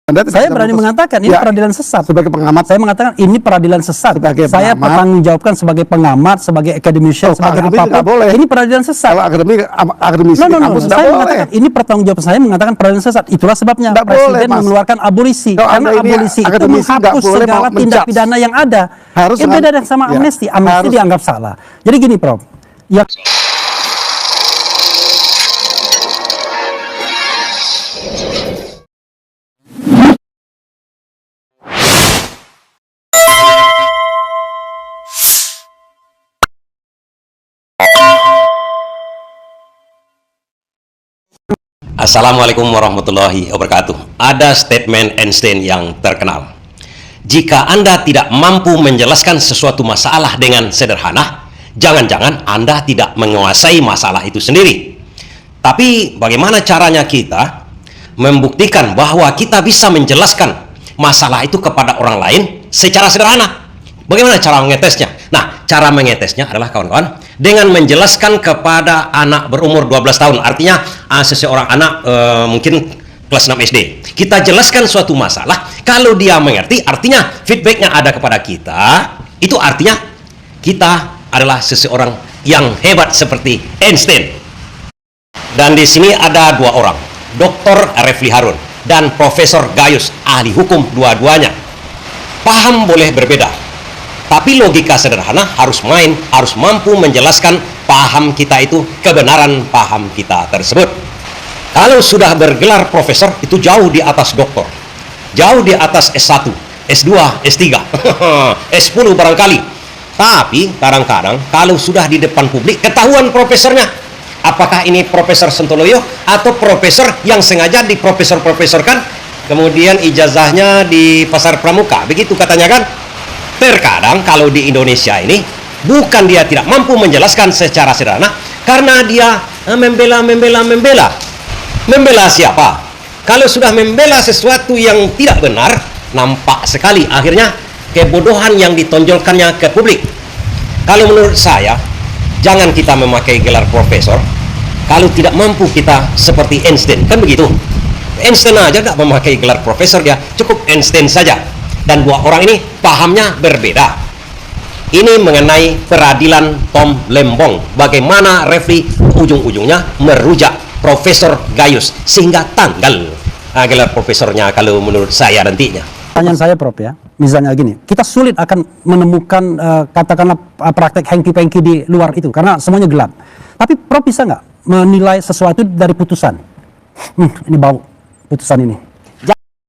Saya berani mengatakan ini peradilan sesat. Sebagai pengamat, saya mengatakan ini peradilan sesat. Saya bertanggungjawabkan sebagai pengamat, sebagai akademisi, sebagai apapun. Ini peradilan sesat. Kalau akademisi, saya mengatakan ini pertanggungjawaban saya mengatakan peradilan sesat. Itulah sebabnya Presiden mengeluarkan abolisi. Karena abolisi itu menghapus segala tindak pidana yang ada. Yang beda dengan sama amnesti. Amnesti dianggap salah. Jadi gini, Prof. Ya. Assalamualaikum warahmatullahi wabarakatuh. Ada statement Einstein yang terkenal. Jika Anda tidak mampu menjelaskan sesuatu masalah dengan sederhana, jangan-jangan Anda tidak menguasai masalah itu sendiri. Tapi bagaimana caranya kita membuktikan bahwa kita bisa menjelaskan masalah itu kepada orang lain secara sederhana? Bagaimana cara mengetesnya? Nah, cara mengetesnya adalah kawan-kawan dengan menjelaskan kepada anak berumur 12 tahun. Artinya seseorang anak mungkin kelas 6 SD. Kita jelaskan suatu masalah, kalau dia mengerti, artinya feedbacknya ada kepada kita. Itu artinya kita adalah seseorang yang hebat seperti Einstein. Dan di sini ada dua orang, Dr. Refli Harun dan Profesor Gayus, ahli hukum dua-duanya. Paham boleh berbeda, tapi logika sederhana harus main, harus mampu menjelaskan paham kita itu, kebenaran paham kita tersebut. Kalau sudah bergelar profesor, itu jauh di atas doktor, jauh di atas S1, S2, S3, S10 barangkali. Tapi kadang-kadang kalau sudah di depan publik, ketahuan profesornya. Apakah ini Profesor Sontoloyo atau profesor yang sengaja diprofesor-profesorkan, kemudian ijazahnya di Pasar Pramuka, begitu katanya kan? Terkadang kalau di Indonesia ini bukan dia tidak mampu menjelaskan secara sederhana, karena dia membela siapa? Kalau sudah membela sesuatu yang tidak benar, nampak sekali akhirnya kebodohan yang ditonjolkannya ke publik. Kalau menurut saya, jangan kita memakai gelar profesor kalau tidak mampu kita seperti Einstein, kan begitu? Einstein aja tidak memakai gelar profesor, dia cukup Einstein saja. Dan dua orang ini pahamnya berbeda. Ini mengenai peradilan Tom Lembong. Bagaimana Refli ujung-ujungnya merujak Profesor Gayus sehingga tanggal gelar profesornya kalau menurut saya nantinya. Pertanyaan saya, Prof, ya, misalnya gini, kita sulit akan menemukan katakanlah praktek hengki-pengki di luar itu karena semuanya gelap. Tapi Prof bisa nggak menilai sesuatu dari putusan? Ini bau putusan ini.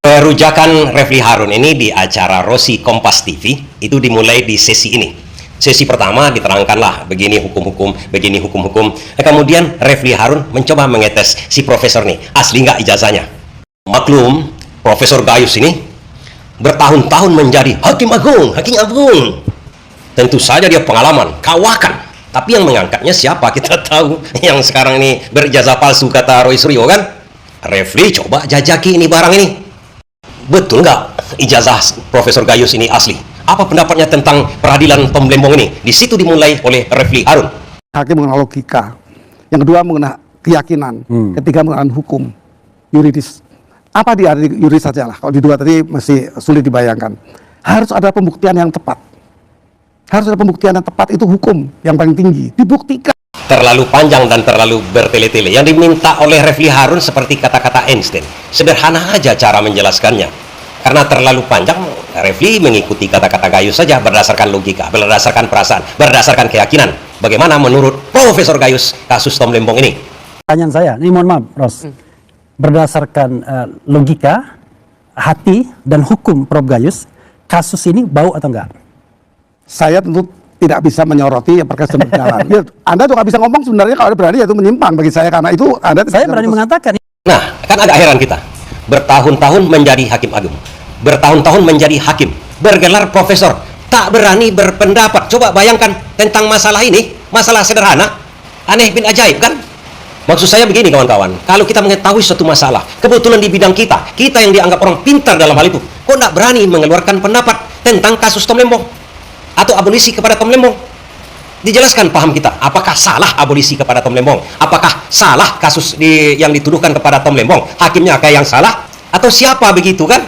Rujakan Refli Harun ini di acara Rosi Kompas TV itu dimulai di sesi ini. Sesi pertama diterangkanlah begini hukum-hukum, begini hukum-hukum. Kemudian Refli Harun mencoba mengetes si profesor nih, asli nggak ijazahnya. Maklum, Profesor Gayus ini bertahun-tahun menjadi hakim agung. Tentu saja dia pengalaman, kawakan. Tapi yang mengangkatnya siapa? Kita tahu yang sekarang ini berijazah palsu, kata Roy Suryo kan. Refli coba jajaki ini barang ini. Betul nggak ijazah Profesor Gayus ini asli? Apa pendapatnya tentang peradilan Tom Lembong ini? Di situ dimulai oleh Refli Harun. Hakim mengenal logika, yang kedua mengenal keyakinan, ketiga mengenal hukum, yuridis. Apa di yuridis saja lah. Kalau di dua tadi masih sulit dibayangkan. Harus ada pembuktian yang tepat. Harus ada pembuktian yang tepat, itu hukum yang paling tinggi. Dibuktikan. Terlalu panjang dan terlalu bertele-tele. Yang diminta oleh Refli Harun seperti kata-kata Einstein. Sederhana aja cara menjelaskannya. Karena terlalu panjang, Refli mengikuti kata-kata Gayus saja berdasarkan logika, berdasarkan perasaan, berdasarkan keyakinan. Bagaimana menurut Profesor Gayus kasus Tom Lembong ini? Pertanyaan saya, ini mohon maaf, Ros. Berdasarkan logika, hati, dan hukum Prof. Gayus, kasus ini bau atau enggak? Saya tentu tidak bisa menyoroti yang perkara sedang berjalan. Ya, Anda tuh nggak bisa ngomong sebenarnya kalau ada berani itu menyimpang bagi saya karena itu Anda. Saya berani mengatakan. Nah, kan agak heran kita. Bertahun-tahun menjadi hakim agung, bertahun-tahun menjadi hakim, bergelar profesor, tak berani berpendapat. Coba bayangkan tentang masalah ini, masalah sederhana, aneh bin ajaib kan? Maksud saya begini kawan-kawan, kalau kita mengetahui suatu masalah, kebetulan di bidang kita yang dianggap orang pintar dalam hal itu, kok tidak berani mengeluarkan pendapat tentang kasus Tom Lembong atau abolisi kepada Tom Lembong? Dijelaskan paham kita, apakah salah abolisi kepada Tom Lembong? Apakah salah kasus yang dituduhkan kepada Tom Lembong? Hakimnya kayak yang salah Atau siapa begitu kan?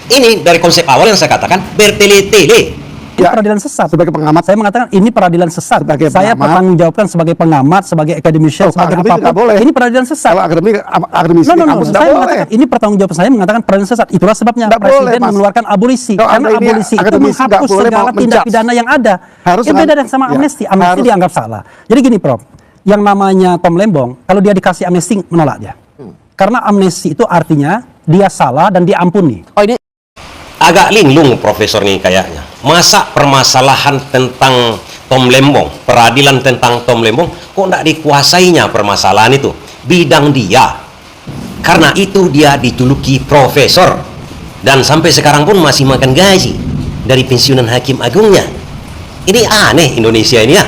Ini dari konsep awal yang saya katakan bertele-tele. Ini peradilan sesat. Sebagai pengamat, Saya mengatakan ini peradilan sesat. Sebagai Saya pengamat. bertanggungjawabkan sebagai pengamat, sebagai academician, Oh, sebagai akademisi apapun. nggak boleh. Ini peradilan sesat. kalau akademisi No, kampus tidak saya boleh. mengatakan ini pertanggungjawaban saya mengatakan peradilan sesat. Itulah sebabnya Nggak boleh, Presiden Mas. mengeluarkan abolisi. Kalau Karena Anda ini abolisi itu akademisi nggak menghapus boleh segala mau tindak menjudge. pidana yang ada. Harus Yang beda dengan- dengan sama ya, amnesti. Amnesti harus. dianggap salah. Jadi gini, Prof. Yang namanya Tom Lembong, kalau dia dikasih amnesti, menolak dia. Karena amnesti itu artinya dia salah dan diampuni. Oh, ini Agak linglung profesor nih kayaknya. Masa permasalahan tentang Tom Lembong, peradilan tentang Tom Lembong, kok tidak dikuasainya permasalahan itu? Bidang dia. Karena itu dia dijuluki profesor. Dan sampai sekarang pun masih makan gaji dari pensiunan hakim agungnya. Ini aneh Indonesia ini ya.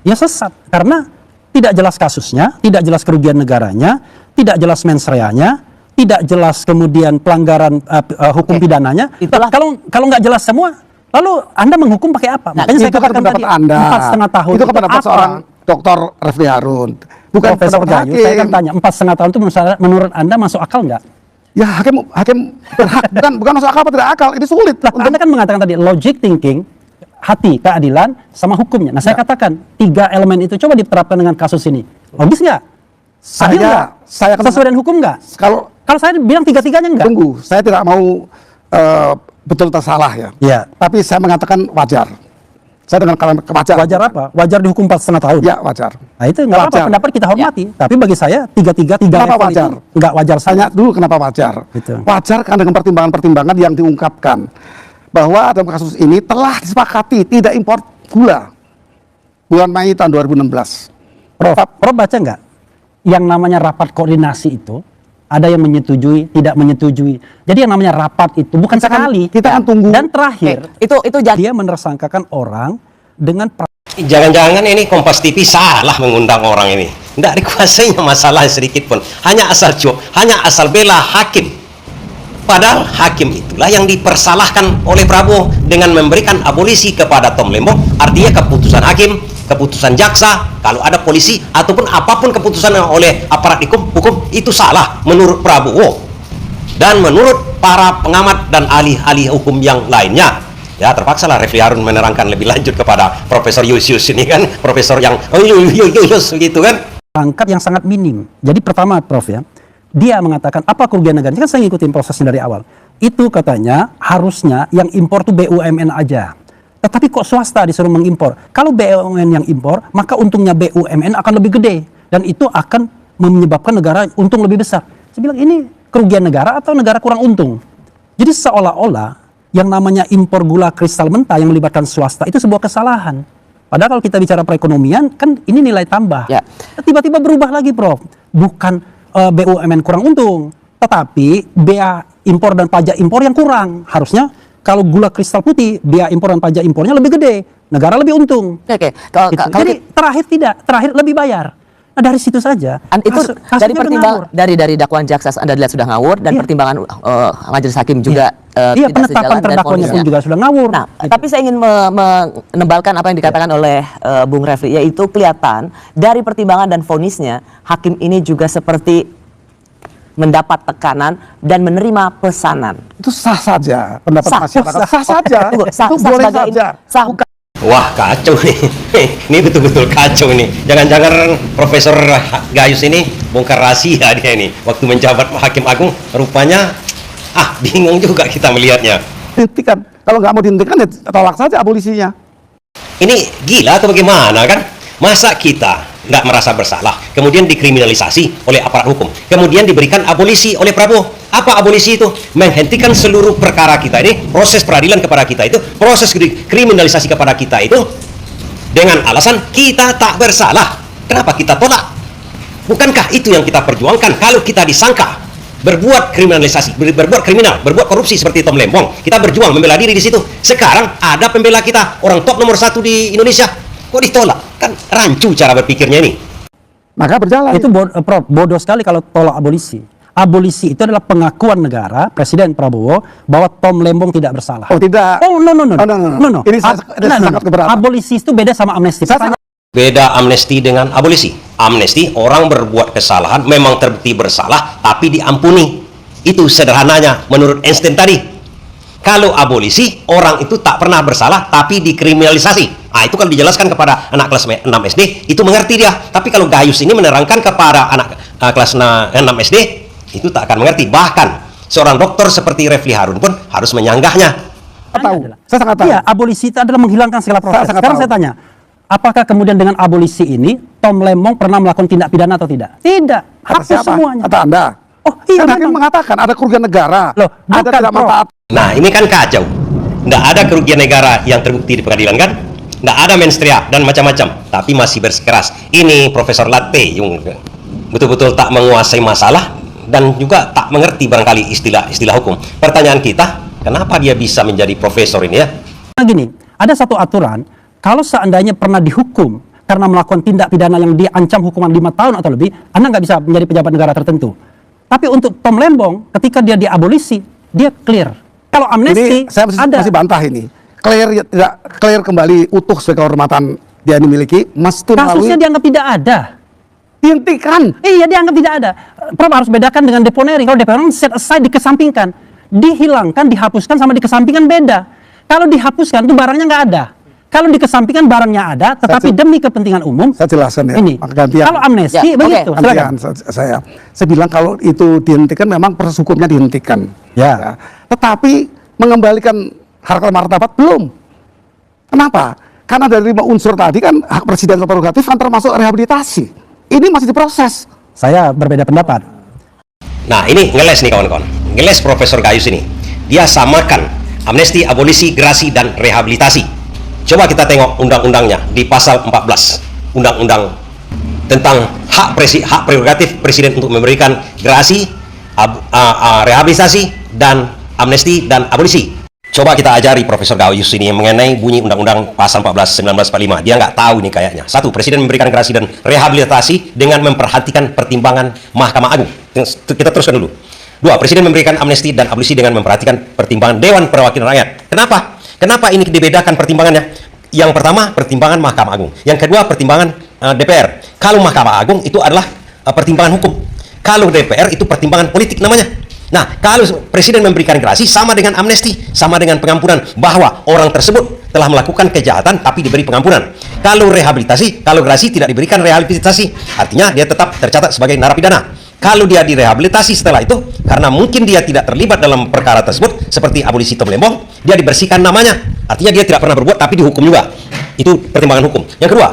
Ya sesat. Karena tidak jelas kasusnya, tidak jelas kerugian negaranya, tidak jelas mens reanya, tidak jelas kemudian pelanggaran hukum pidananya. Itulah- Kalau nggak jelas semua, lalu Anda menghukum pakai apa? Nah, Makanya saya Itu kan katakan pendapat tadi Anda. 4,5 tahun Itu kan pendapat apa? seorang Dr. Refli Harun. Bukan Profesor pendapat Gayu, saya kan hakim. tanya 4,5 tahun itu menurut Anda masuk akal nggak? Ya hakim berhak, bukan masuk akal apa tidak akal. Ini sulit Lah, untuk Anda kan mengatakan tadi logic thinking, hati, keadilan, sama hukumnya. Nah, saya katakan 3 elemen itu coba diterapkan dengan kasus ini. Logis nggak? Adil nggak? saya akan- Sesuai dengan hukum nggak? kalau Kalau saya bilang 3-3-nya enggak. tunggu, saya tidak mau betul atau salah ya. Iya. Tapi saya mengatakan wajar. Saya dengan kalimat wajar. Wajar apa? Wajar dihukum 4,5 tahun. Ya wajar. Nah itu nggak apa-apa, Wajar. pendapat kita hormati. Tapi bagi saya 3-3 Kenapa level wajar? itu nggak wajar Tanya saja. dulu kenapa wajar. Gitu. Wajar kan dengan pertimbangan-pertimbangan yang diungkapkan bahwa dalam kasus ini telah disepakati tidak impor gula bulan Mei tahun 2016. Prof baca nggak? Yang namanya rapat koordinasi itu ada yang menyetujui, tidak menyetujui. Jadi yang namanya rapat itu bukan Kita kan- sekali. kita kan tunggu. Dan terakhir, itu jadi dia menersangkakan orang dengan Jangan-jangan ini Kompas TV salah mengundang orang ini. Tidak dikuasainya masalah sedikit pun. Hanya asal bela hakim. Padahal hakim itulah yang dipersalahkan oleh Prabowo dengan memberikan abolisi kepada Tom Lembong. Artinya keputusan hakim, keputusan jaksa, kalau ada polisi ataupun apapun keputusan oleh aparat hukum itu salah menurut Prabowo dan menurut para pengamat dan ahli-ahli hukum yang lainnya. Ya terpaksalah Refli Harun menerangkan lebih lanjut kepada Profesor Yusius ini kan, profesor yang gitu kan. pangkat yang sangat minim. Jadi pertama, Prof ya, dia mengatakan apa kerugian negara. Ini kan saya ngikutin prosesnya dari awal. Itu katanya harusnya yang impor tuh BUMN aja. Tetapi kok swasta disuruh mengimpor? Kalau BUMN yang impor, maka untungnya BUMN akan lebih gede dan itu akan menyebabkan negara untung lebih besar. Saya bilang ini kerugian negara atau negara kurang untung. Jadi seolah-olah yang namanya impor gula kristal mentah yang melibatkan swasta itu sebuah kesalahan. Padahal kalau kita bicara perekonomian kan ini nilai tambah. Ya. Tiba-tiba berubah lagi, Prof. Bukan BUMN kurang untung, tetapi bea impor dan pajak impor yang kurang. Harusnya kalau gula kristal putih, bea impor dan pajak impornya lebih gede, negara lebih untung. Oke. Gitu. Jadi terakhir lebih bayar. Nah dari situ saja. Itu kasusnya dari udah pertimbangan ngawur. dari dakwaan jaksa Anda lihat sudah ngawur dan Iya. pertimbangan majelis hakim juga Iya, tidak penetapan sejalan dengan terdakwanya pun vonisnya. juga sudah ngawur. Nah, Gitu. tapi saya ingin menebalkan apa yang dikatakan oleh Bung Refli, yaitu kelihatan dari pertimbangan dan vonisnya hakim ini juga seperti mendapat tekanan dan menerima pesanan. Itu sah saja pendapat Sah. masyarakat. Sah saja. Tunggu, Itu boleh sebagai saja. sah. Wah kacau nih, ini betul-betul kacau ini. Jangan-jangan Profesor Gayus ini bongkar rahasia dia ini. Waktu menjabat Hakim Agung, rupanya bingung juga kita melihatnya. Dihentikan. Kalau nggak mau dihentikan ya tolak saja abolisinya. Ini gila atau bagaimana kan? Masa kita nggak merasa bersalah, kemudian dikriminalisasi oleh aparat hukum, kemudian diberikan abolisi oleh Prabowo. Apa abolisi itu? Menghentikan seluruh perkara kita ini, proses peradilan kepada kita itu, proses kriminalisasi kepada kita itu, dengan alasan kita tak bersalah. Kenapa kita tolak? Bukankah itu yang kita perjuangkan? Kalau kita disangka berbuat kriminalisasi, berbuat kriminal, berbuat korupsi seperti Tom Lembong, kita berjuang membela diri di situ. Sekarang ada pembela kita, orang top nomor 1 di Indonesia, kok ditolak? Kan rancu cara berpikirnya ini. Maka berjalan. Itu Prof, bodoh sekali kalau tolak abolisi. Abolisi itu adalah pengakuan negara Presiden Prabowo bahwa Tom Lembong tidak bersalah. Oh tidak. Oh no. Ini sangat keberatan. Abolisi itu beda sama amnesti. Beda amnesti dengan abolisi. Amnesti orang berbuat kesalahan memang terbukti bersalah tapi diampuni. Itu sederhananya menurut Einstein tadi. Kalau abolisi, orang itu tak pernah bersalah tapi dikriminalisasi. Nah, itu kalau dijelaskan kepada anak kelas 6 SD, itu mengerti dia. Tapi kalau Gayus ini menerangkan kepada anak kelas 6 SD, itu tak akan mengerti. Bahkan seorang dokter seperti Refli Harun pun harus menyanggahnya. Saya sangat tahu. Iya, abolisi itu adalah menghilangkan segala proses. sangat Sekarang tahu. saya tanya, apakah kemudian dengan abolisi ini Tom Lembong pernah melakukan tindak pidana atau tidak? Tidak. Kata Hapus siapa? semuanya. Kata Anda. Oh iya, Kan hakim memang. mengatakan ada kerugian negara, Loh, ada bukan, tidak Prof. manfaat. Nah, ini kan kacau. Tidak ada kerugian negara yang terbukti di pengadilan kan? Tidak ada menstria dan macam-macam. Tapi masih bersikeras. Ini Profesor Latte yang betul-betul tak menguasai masalah dan juga tak mengerti barangkali istilah-istilah hukum. Pertanyaan kita, kenapa dia bisa menjadi profesor ini ya? Nah gini, ada satu aturan, kalau seandainya pernah dihukum karena melakukan tindak pidana yang diancam hukuman 5 tahun atau lebih, Anda nggak bisa menjadi pejabat negara tertentu. Tapi untuk Tom Lembong, ketika dia diabolisi, dia clear. Kalau amnesti, Ini saya ada. masih bantah ini. Clear kembali utuh sebagai kehormatan dia dimiliki, mesti Kasusnya melalui dianggap tidak ada. dihentikan. Iya, dianggap tidak ada. Prof harus bedakan dengan deponering. Kalau deponering set aside, dikesampingkan. Dihilangkan, dihapuskan sama dikesampingkan beda. Kalau dihapuskan itu barangnya nggak ada. Kalau dikesampingkan barangnya ada, tetapi demi kepentingan umum. Saya jelaskan ya. Ini. Maka gantian. Kalau amnesti Ya, begitu. oke. Silakan. Gantian, saya bilang kalau itu dihentikan memang proses hukumnya dihentikan. Ya. Tetapi mengembalikan harkat martabat belum. Kenapa? Karena dari 5 unsur tadi kan hak presiden prerogatif kan termasuk rehabilitasi. Ini masih diproses. Saya berbeda pendapat. Nah, ini ngeles nih kawan-kawan. Ngeles Profesor Gayus ini. Dia samakan amnesti, abolisi, gerasi, dan rehabilitasi. Coba kita tengok undang-undangnya di pasal 14. Undang-undang tentang hak prerogatif presiden untuk memberikan gerasi, rehabilitasi, dan amnesti dan abolisi. Coba kita ajari Profesor Gayus ini mengenai bunyi undang-undang pasal 14 1945. Dia nggak tahu ini kayaknya. Satu, presiden memberikan gerasi dan rehabilitasi dengan memperhatikan pertimbangan Mahkamah Agung. Kita teruskan dulu. Dua, presiden memberikan amnesti dan abolisi dengan memperhatikan pertimbangan Dewan Perwakilan Rakyat. Kenapa? Kenapa ini dibedakan pertimbangannya? Yang pertama, pertimbangan Mahkamah Agung. Yang kedua, pertimbangan DPR. Kalau Mahkamah Agung itu adalah pertimbangan hukum. Kalau DPR itu pertimbangan politik namanya. Nah, kalau presiden memberikan gerasi sama dengan amnesti, sama dengan pengampunan, bahwa orang tersebut telah melakukan kejahatan tapi diberi pengampunan. Kalau rehabilitasi, kalau gerasi tidak diberikan rehabilitasi, artinya dia tetap tercatat sebagai narapidana. Kalau dia direhabilitasi setelah itu, karena mungkin dia tidak terlibat dalam perkara tersebut, seperti abolisi Tom Lembong, dia dibersihkan namanya. Artinya dia tidak pernah berbuat tapi dihukum juga. Itu pertimbangan hukum. Yang kedua,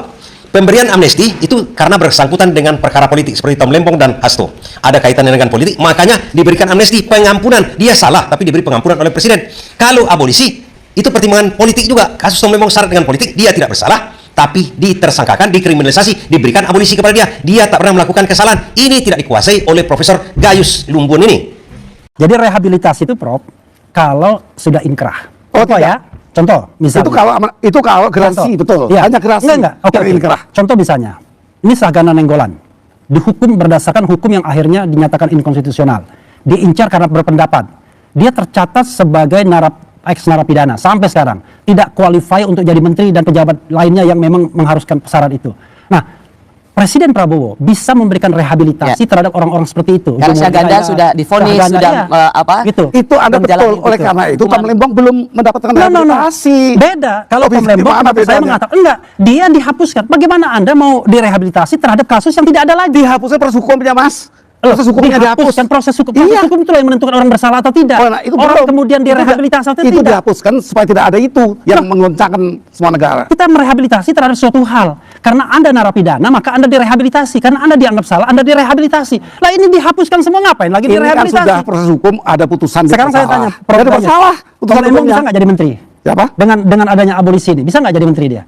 pemberian amnesti itu karena bersangkutan dengan perkara politik seperti Tom Lembong dan Hasto. Ada kaitannya dengan politik, makanya diberikan amnesti, pengampunan. Dia salah tapi diberi pengampunan oleh presiden. Kalau abolisi itu pertimbangan politik juga. Kasus Tom Lembong syarat dengan politik, dia tidak bersalah tapi ditersangkakan, dikriminalisasi, diberikan abolisi kepada dia. Dia tak pernah melakukan kesalahan. Ini tidak dikuasai oleh Profesor Gayus Lumbun ini. Jadi rehabilitasi itu, Prof, kalau sudah inkrah. Oh, Contoh tidak. ya. Contoh, misalnya. Itu kalau gerasi, Contoh. betul. Iya. Hanya gerasi. Enggak. Oke, tidak oke. inkrah. Contoh misalnya, ini Sagana Nenggolan. Dihukum berdasarkan hukum yang akhirnya dinyatakan inkonstitusional. Diincar karena berpendapat. Dia tercatat sebagai ex-narapidana sampai sekarang. Tidak qualify untuk jadi menteri dan pejabat lainnya yang memang mengharuskan syarat itu. Nah, Presiden Prabowo bisa memberikan rehabilitasi terhadap orang-orang seperti itu. Karena Syahganda sudah divonis, Syahganda, sudah iya. Gitu. Itu Anda betul. Oleh karena itu Tom Lembong belum mendapatkan rehabilitasi. Beda. Kalau Tom Lembong, Gimana saya bedanya? mengatakan enggak, dia dihapuskan. Bagaimana Anda mau direhabilitasi terhadap kasus yang tidak ada lagi? Dihapusnya proses hukumnya, Mas. Loh, Proses hukumnya dihapus. dihapuskan proses hukum. Proses Iya. hukum itulah yang menentukan orang bersalah atau tidak. Oh, nah, itu orang belum. kemudian Itu direhabilitasi atau itu tidak. dihapuskan supaya tidak ada itu yang mengoncangkan semua negara. Kita merehabilitasi terhadap suatu hal. Karena Anda narapidana, maka Anda direhabilitasi. Karena Anda dianggap salah, Anda direhabilitasi. Lah ini dihapuskan semua, ngapain lagi Ini kan direhabilitasi? sudah proses hukum, ada putusan. dia Sekarang saya bersalah. tanya, Prof. Dia ada bersalah. Tom Putusan Lembong hukumnya. bisa nggak jadi menteri? Siapa? Dengan adanya abolisi ini, bisa nggak jadi menteri dia?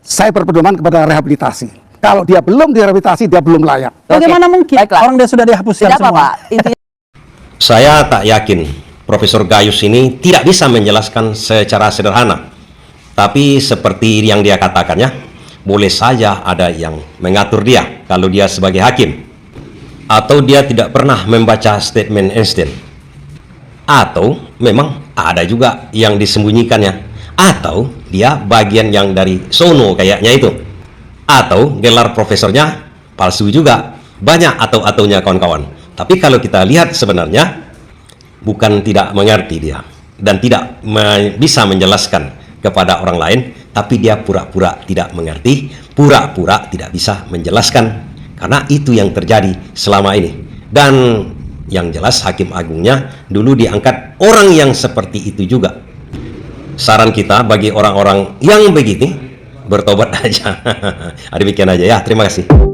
Saya berpedoman kepada rehabilitasi. Kalau dia belum direhabilitasi, dia belum layak. Bagaimana mungkin? Baiklah. Orang dia sudah dihapuskan Tidak apa, semua. Pak. Intinya Saya tak yakin Profesor Gayus ini tidak bisa menjelaskan secara sederhana. Tapi seperti yang dia katakannya, boleh saja ada yang mengatur dia kalau dia sebagai hakim. Atau dia tidak pernah membaca statement Einstein. Atau memang ada juga yang disembunyikannya. Atau dia bagian yang dari sono kayaknya itu. Atau gelar profesornya palsu juga. Banyak atau-ataunya kawan-kawan. Tapi kalau kita lihat sebenarnya bukan tidak mengerti dia dan tidak bisa menjelaskan kepada orang lain, tapi dia pura-pura tidak mengerti, pura-pura tidak bisa menjelaskan, karena itu yang terjadi selama ini. Dan yang jelas Hakim Agungnya dulu diangkat orang yang seperti itu juga. Saran kita bagi orang-orang yang begitu, bertobat aja. Demikian aja ya, terima kasih.